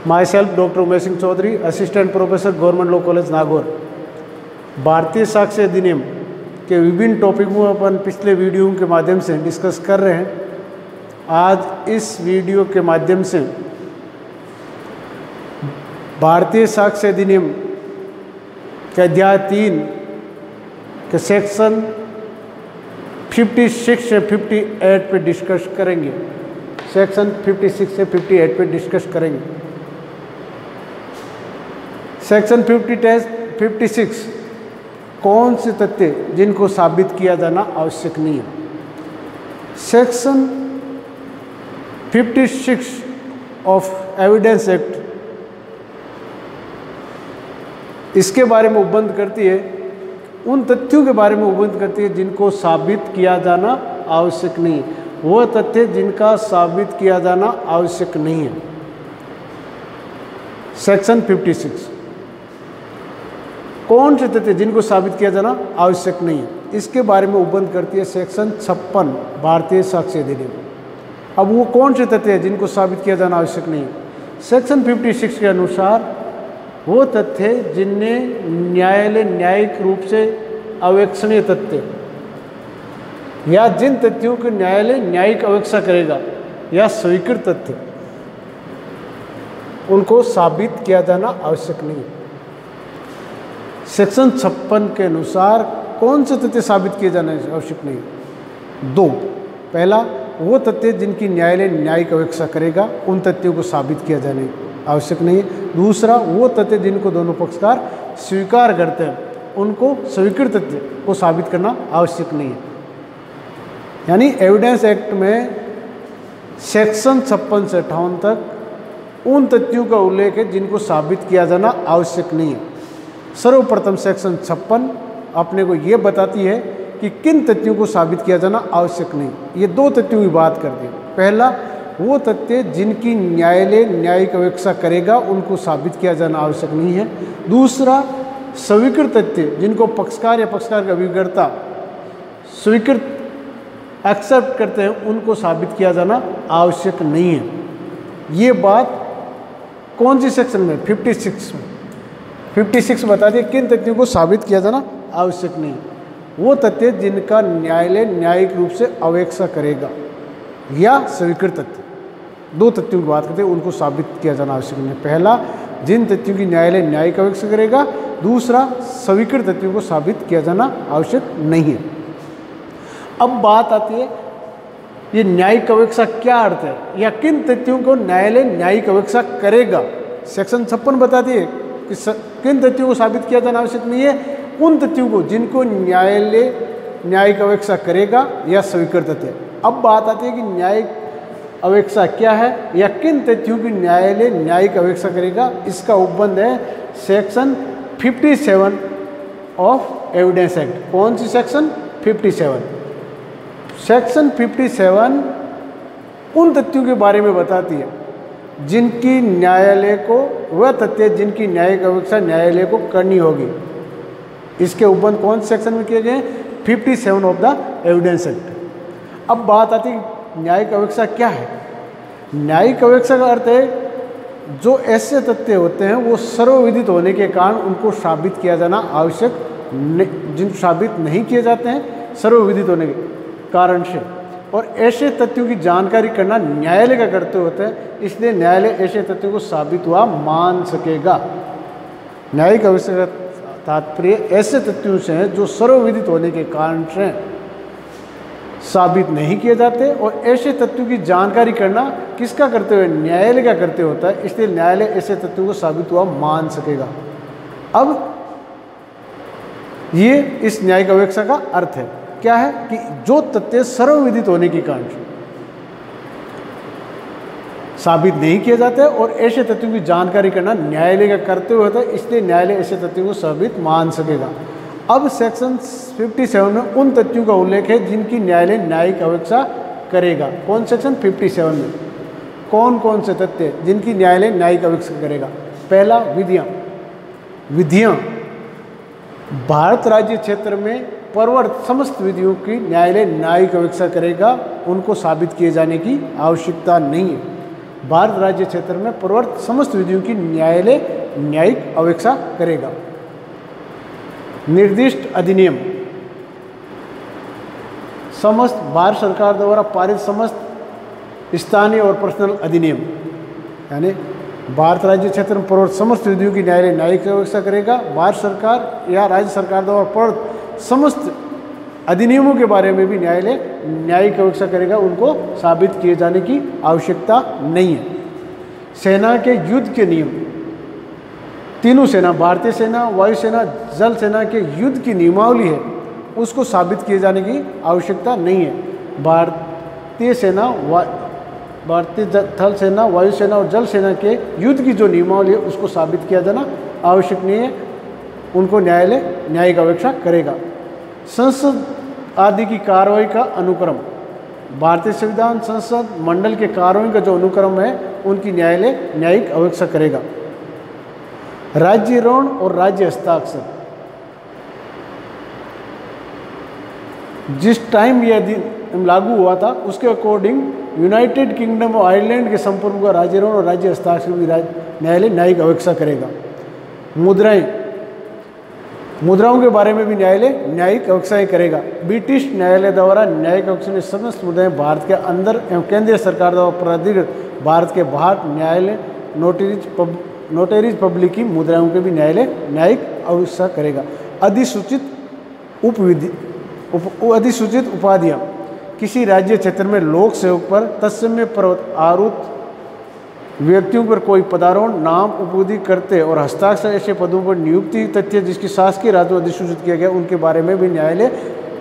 My self doctor Umesh Singh Chaudhary, assistant professor government law college Nagaur. भारतीय साक्ष्य अधिनियम के विभिन्न टॉपिक में अपन पिछले वीडियो के माध्यम से डिस्कस कर रहे हैं। आज इस वीडियो के माध्यम से भारतीय साक्ष्य अधिनियम के अध्याय 3 के सेक्शन 56 से 58 पे डिस्कस करेंगे। सेक्शन 56 से 58 पे डिस्कस करेंगे। सेक्शन 56 कौन से तथ्य जिनको साबित किया जाना आवश्यक नहीं है। सेक्शन 56 ऑफ एविडेंस एक्ट इसके बारे में उपबंध करती है, उन तथ्यों के बारे में उपबंध करती है जिनको साबित किया जाना आवश्यक नहीं है। वो तथ्य जिनका साबित किया जाना आवश्यक नहीं है। सेक्शन 56 कौन से तथ्य जिनको साबित किया जाना आवश्यक नहीं है, इसके बारे में उपबंध करती है सेक्शन 56 भारतीय साक्ष्य अधिनियम। अब वो कौन से तथ्य हैं जिनको साबित किया जाना आवश्यक नहीं है। सेक्शन 56 के अनुसार वो तथ्य जिनमें न्यायालय न्यायिक रूप से अवेक्षणीय तथ्य या जिन तथ्यों को न्यायालय न्यायिक अवेक्षा करेगा या स्वीकृत तथ्य, उनको साबित किया जाना आवश्यक नहीं है। सेक्शन 56 के अनुसार कौन से तथ्य साबित किए जाना आवश्यक नहीं है। 2, पहला वो तथ्य जिनकी न्यायालय न्यायिक अवेक्षा करेगा, उन तथ्यों को साबित किया जाना आवश्यक नहीं है। दूसरा वो तथ्य जिनको दोनों पक्षकार स्वीकार करते हैं, उनको स्वीकृत तथ्य को साबित करना आवश्यक नहीं है। यानी एविडेंस एक्ट में सेक्शन 56 से 58 तक उन तथ्यों का उल्लेख है जिनको साबित किया जाना आवश्यक नहीं है। सर्वप्रथम सेक्शन 56 अपने को ये बताती है कि किन तथ्यों को साबित किया जाना आवश्यक नहीं। ये 2 तथ्यों की बात करती है। पहला वो तथ्य जिनकी न्यायालय न्यायिक अवेक्षा करेगा, उनको साबित किया जाना आवश्यक नहीं है। दूसरा स्वीकृत तथ्य जिनको पक्षकार या पक्षकार का अभिकर्ता स्वीकृत एक्सेप्ट करते हैं, उनको साबित किया जाना आवश्यक नहीं है। ये बात कौन सी सेक्शन में? 56 में। 56 बताती है किन तथ्यों को साबित किया जाना आवश्यक नहीं। वो तथ्य जिनका न्यायालय न्यायिक रूप से अवेक्षा करेगा या स्वीकृत तथ्य, 2 तथ्यों की बात करते हैं, उनको साबित किया जाना आवश्यक नहीं। पहला जिन तथ्यों की न्यायालय न्यायिक अवेक्षा करेगा, दूसरा स्वीकृत तथ्यों को साबित किया जाना आवश्यक नहीं है। अब बात आती है ये न्यायिक अवेक्षा क्या अर्थ है या किन तथ्यों को न्यायालय न्यायिक अवेक्षा करेगा। सेक्शन 56 बताती है कि किन तथ्यों को साबित किया जाना आवश्यक नहीं है, उन तथ्यों को जिनको न्यायालय न्यायिक अवेक्षा करेगा या स्वीकृत तथ्य। अब बात आती है कि न्यायिक अवेक्षा क्या है या किन तथ्यों की न्यायालय न्यायिक अवेक्षा करेगा। इसका उपबंध है सेक्शन 57 ऑफ एविडेंस एक्ट। कौन सी सेक्शन? 57। सेक्शन 57 उन तथ्यों के बारे में बताती है जिनकी न्यायालय को, वह तथ्य जिनकी न्यायिक अवेक्षा न्यायालय को करनी होगी। इसके उपबंध कौन से सेक्शन में किए गए? 57 ऑफ द एविडेंस एक्ट। अब बात आती है न्यायिक अवेक्षा क्या है। न्यायिक अवेक्षा का अर्थ है जो ऐसे तथ्य होते हैं वो सर्वविदित होने के कारण उनको साबित किया जाना आवश्यक, जिन साबित नहीं किए जाते हैं सर्वविदित होने के कारण से, और ऐसे तथ्यों की जानकारी करना न्यायालय का कर्तव्य होता है। इसलिए न्यायालय ऐसे तथ्यों को साबित हुआ मान सकेगा। न्यायिक अवेक्षा का तात्पर्य ऐसे तथ्यों से है जो सर्वविदित होने के कारण से साबित नहीं किए जाते, और ऐसे तथ्यों की जानकारी करना किसका कर्तव्य है? न्यायालय का कर्तव्य होता है। इसलिए न्यायालय ऐसे तथ्यों को साबित हुआ मान सकेगा। अब ये इस न्यायिक अवेक्षा का अर्थ है। क्या है कि जो तथ्य सर्वविदित होने के कारण साबित नहीं किए जाते और ऐसे तथ्यों की जानकारी करना न्यायालय का कर्तव्य होता है, इसलिए न्यायालय ऐसे तथ्यों को साबित मान सकेगा। अब सेक्शन 57 में उन तथ्यों का उल्लेख है जिनकी न्यायालय न्यायिक अवेक्षा करेगा। कौन सेक्शन? 57 में कौन कौन से तथ्य जिनकी न्यायालय न्यायिक अवेक्षा करेगा? पहला विधियाँ भारत राज्य क्षेत्र में प्रवर्त समस्त विधियों की न्यायालय न्यायिक अवेक्षा करेगा, उनको साबित किए जाने की आवश्यकता नहीं है। भारत राज्य क्षेत्र में प्रवर्तित समस्त विधियों की न्यायालय न्यायिक अवेक्षा करेगा। निर्दिष्ट अधिनियम, समस्त भारत सरकार द्वारा पारित समस्त स्थानीय और पर्सनल अधिनियम, यानी भारत राज्य क्षेत्र में प्रवर्तित समस्त विधियों की न्यायालय न्यायिक अवेक्षा करेगा। भारत सरकार या राज्य सरकार द्वारा प्रवर्तित समस्त अधिनियमों के बारे में भी न्यायालय न्यायिक अवेक्षा करेगा, उनको साबित किए जाने की आवश्यकता नहीं है। सेना के युद्ध के नियम, तीनों सेना, भारतीय सेना, वायुसेना, जल सेना के युद्ध की नियमावली है, उसको साबित किए जाने की आवश्यकता नहीं है। भारतीय सेना, भारतीय थल सेना, वायुसेना और जल सेना के युद्ध की जो नियमावली है उसको साबित किया जाना आवश्यक नहीं है, उनको न्यायालय न्यायिक अवेक्षा करेगा। संसद आदि की कार्रवाई का अनुक्रम, भारतीय संविधान, संसद, मंडल के कार्रवाई का जो अनुक्रम है उनकी न्यायालय न्यायिक अवेक्षा करेगा। राज्य ऋण और राज्य हस्ताक्षर, जिस टाइम यह अधिनियम लागू हुआ था उसके according United kingdom of Ireland के संपूर्ण का राज्य ऋण और राज्य हस्ताक्षर भी न्यायालय न्यायिक अवेक्षा करेगा। मुद्राएं, मुद्राओं के बारे में भी न्यायालय न्यायिक अवेक्षाएं करेगा। ब्रिटिश न्यायालय द्वारा न्यायिक अवेक्षा में समस्त मुद्राएं भारत के अंदर एवं केंद्रीय सरकार द्वारा प्राधिकृत भारत के बाहर न्यायालय नोटरीज पब्लिक की मुद्राओं के भी न्यायालय न्यायिक अवेक्षा करेगा। अधिसूचित उपाधियां, किसी राज्य क्षेत्र में लोक सेवक पर तत्समय आरूढ़ व्यक्तियों पर कोई पदारोहण, नाम, उपाधि करते और हस्ताक्षर ऐसे पदों पर नियुक्ति तथ्य जिसकी शासकीय राज्य में अधिसूचित किया गया उनके बारे में भी न्यायालय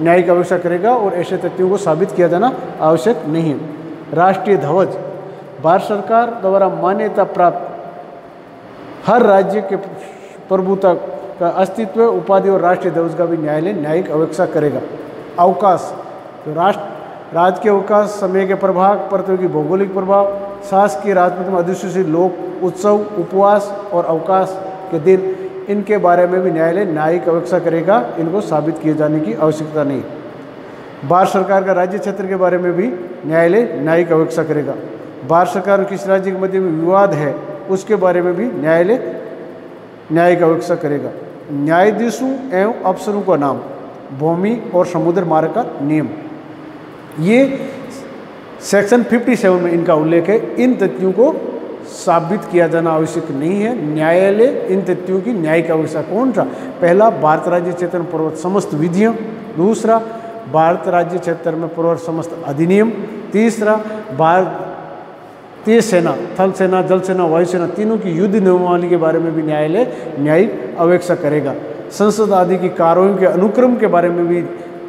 न्यायिक अवेक्षा करेगा और ऐसे तथ्यों को साबित किया जाना आवश्यक नहीं है। राष्ट्रीय ध्वज, भारत सरकार द्वारा मान्यता प्राप्त हर राज्य के प्रभुता का अस्तित्व, उपाधि और राष्ट्रीय ध्वज का भी न्यायालय न्यायिक अवेक्षा करेगा। अवकाश, तो राज्य के अवकाश, समय के प्रभाग, प्रतियोगी भौगोलिक प्रभाव, शासकीय राजपथ में अधिसूचित लोक उत्सव, उपवास और अवकाश के दिन, इनके बारे में भी न्यायालय न्यायिक अवेक्षा करेगा, इनको साबित किए जाने की आवश्यकता नहीं। भारत सरकार का राज्य क्षेत्र के बारे में भी न्यायालय न्यायिक अवेक्षा करेगा। भारत सरकार और किसी राज्य के मध्य में विवाद है उसके बारे में भी न्यायालय न्यायिक अवेक्षा करेगा। न्यायाधीशों एवं अफसरों का नाम, भूमि और समुद्र मार्ग का नियम, ये सेक्शन 57 में इनका उल्लेख है। इन तथ्यों को साबित किया जाना आवश्यक नहीं है, न्यायालय इन तथ्यों की न्यायिक अवेक्षा। कौन सा? पहला, भारत राज्य क्षेत्र में प्रवर्तित समस्त विधियाँ। दूसरा, भारत राज्य क्षेत्र में प्रवर्तित समस्त अधिनियम। तीसरा, भारतीय सेना, थल सेना, जल सेना, वायुसेना तीनों की युद्ध नियमावली के बारे में भी न्यायालय न्यायिक अवेक्षा करेगा। संसद आदि की कार्रवाई के अनुक्रम के बारे में भी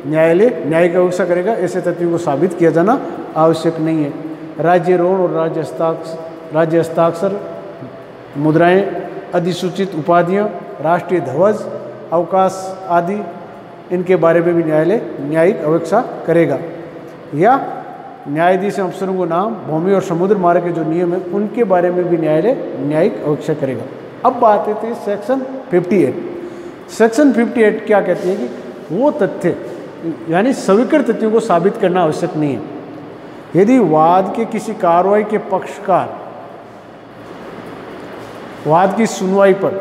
न्यायालय न्यायिक अवेक्षा करेगा, ऐसे तथ्यों को साबित किया जाना आवश्यक नहीं है। राज्य ऋण और राज्य हस्ताक्षर, मुद्राएं, अधिसूचित उपाधियां, राष्ट्रीय ध्वज, अवकाश आदि, इनके बारे में भी न्यायालय न्यायिक अवेक्षा करेगा। या न्यायाधीश अफसरों को नाम, भूमि और समुद्र मार्ग के जो नियम है उनके बारे में भी न्यायालय न्यायिक अवेक्षा करेगा। अब बात आती है सेक्शन 58। सेक्शन 58 क्या कहती है कि वो तथ्य यानी स्वीकृत तथ्यों को साबित करना आवश्यक नहीं है। यदि वाद के किसी कार्रवाई के पक्षकार वाद की सुनवाई पर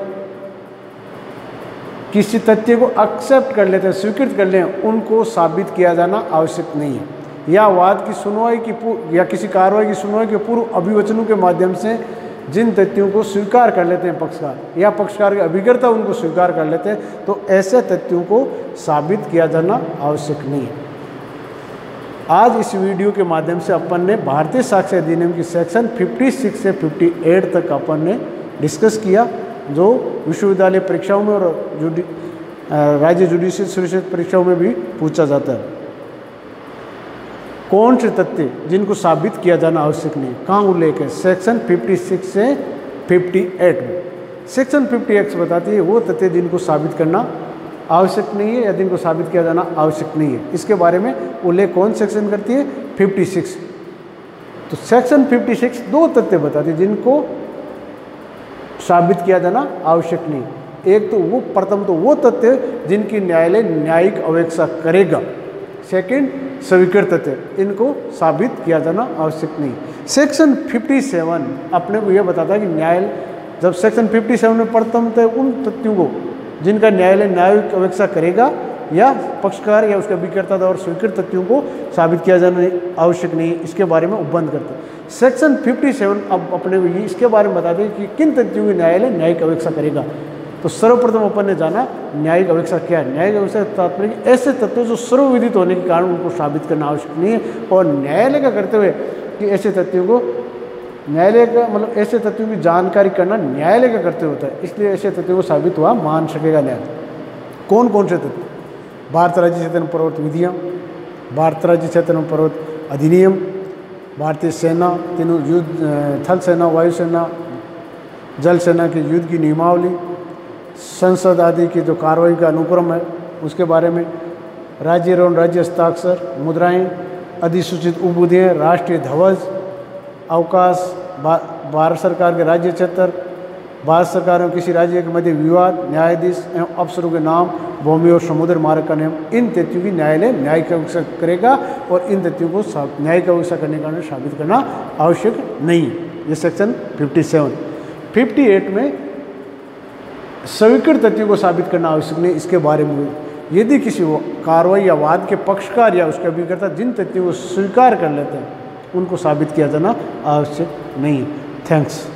किसी तथ्य को एक्सेप्ट कर लेते हैं, स्वीकृत कर लें, उनको साबित किया जाना आवश्यक नहीं है। या वाद की सुनवाई की या किसी कार्रवाई की सुनवाई के पूर्व अभिवचनों के माध्यम से जिन तथ्यों को स्वीकार कर लेते हैं पक्षकार या पक्षकार के अभिकर्ता उनको स्वीकार कर लेते हैं, तो ऐसे तथ्यों को साबित किया जाना आवश्यक नहीं है। आज इस वीडियो के माध्यम से अपन ने भारतीय साक्ष्य अधिनियम की सेक्शन 56 से 58 तक अपन ने डिस्कस किया, जो विश्वविद्यालय परीक्षाओं में और राज्य जुडिशियल सर्विसेज परीक्षाओं में भी पूछा जाता है। कौन से तथ्य जिनको साबित किया जाना आवश्यक नहीं, कहाँ उल्लेख है? सेक्शन 56 से 58 में। सेक्शन 58 बताती है वो तथ्य जिनको साबित करना आवश्यक नहीं है या जिनको साबित किया जाना आवश्यक नहीं है। इसके बारे में उल्लेख कौन सेक्शन करती है? 56। तो सेक्शन 56 दो तथ्य बताती है जिनको साबित किया जाना आवश्यक नहीं। एक तो वो प्रथम तो वो तथ्य जिनकी न्यायालय न्यायिक अवेक्षा करेगा, सेकंड स्वीकृत तथ्य, इनको साबित किया जाना आवश्यक नहीं। सेक्शन 57 अपने को यह बताता है कि न्यायालय जब सेक्शन 57 में पढ़ता हूँ तो उन तथ्यों को जिनका न्यायालय न्यायिक अपेक्षा करेगा या पक्षकार या उसका अभिकर्ता और स्वीकृत तथ्यों को साबित किया जाना आवश्यक नहीं, इसके बारे में उपबंध करते हैं। सेक्शन 57 अब अपने को ये इसके बारे में बताते हैं कि किन तथ्यों की न्यायालय न्यायिक अपेक्षा करेगा। तो सर्वप्रथम अपन ने जाना न्यायिक अपेक्षा क्या है। न्यायिक अपेक्षा तात्पर्य ऐसे तथ्य जो सर्वविदित होने के कारण उनको साबित करना आवश्यक नहीं है, और न्यायालय का करते हुए कि ऐसे तथ्यों को न्यायालय का मतलब ऐसे तथ्यों की जानकारी करना न्यायालय का कर्तव्य होता है, इसलिए ऐसे तथ्यों को साबित हुआ मान सकेगा न्यायालय। कौन कौन से तथ्य? भारत राज्य क्षेत्र में प्रवर्त विधियाँ, भारत राज्य क्षेत्र में प्रवर्त अधिनियम, भारतीय सेना तीनों युद्ध थल सेना, वायुसेना, जल सेना की युद्ध की नियमावली, संसद आदि की जो कार्रवाई का अनुक्रम है उसके बारे में, राज्य एवं राज्य हस्ताक्षर, मुद्राएं, अधिसूचित उपविधियाँ, राष्ट्रीय ध्वज, अवकाश, भारत सरकार के राज्य क्षेत्र, भारत सरकार में किसी राज्य के मध्य विवाद, न्यायाधीश एवं अफसरों के नाम, भूमि और समुद्र मार्ग का नियम, इन तथ्यों की न्यायालय न्यायिक अपेक्षा करेगा और इन तथ्यों को न्यायिक अपेक्षा करने का साबित करना आवश्यक नहीं। ये सेक्शन 57। 58 में स्वीकृत तथ्यों को साबित करना आवश्यक नहीं, इसके बारे में यदि किसी कार्रवाई या वाद के पक्षकार या उसके अभिकर्ता जिन तथ्यों को स्वीकार कर लेते हैं उनको साबित किया जाना आवश्यक नहीं। थैंक्स।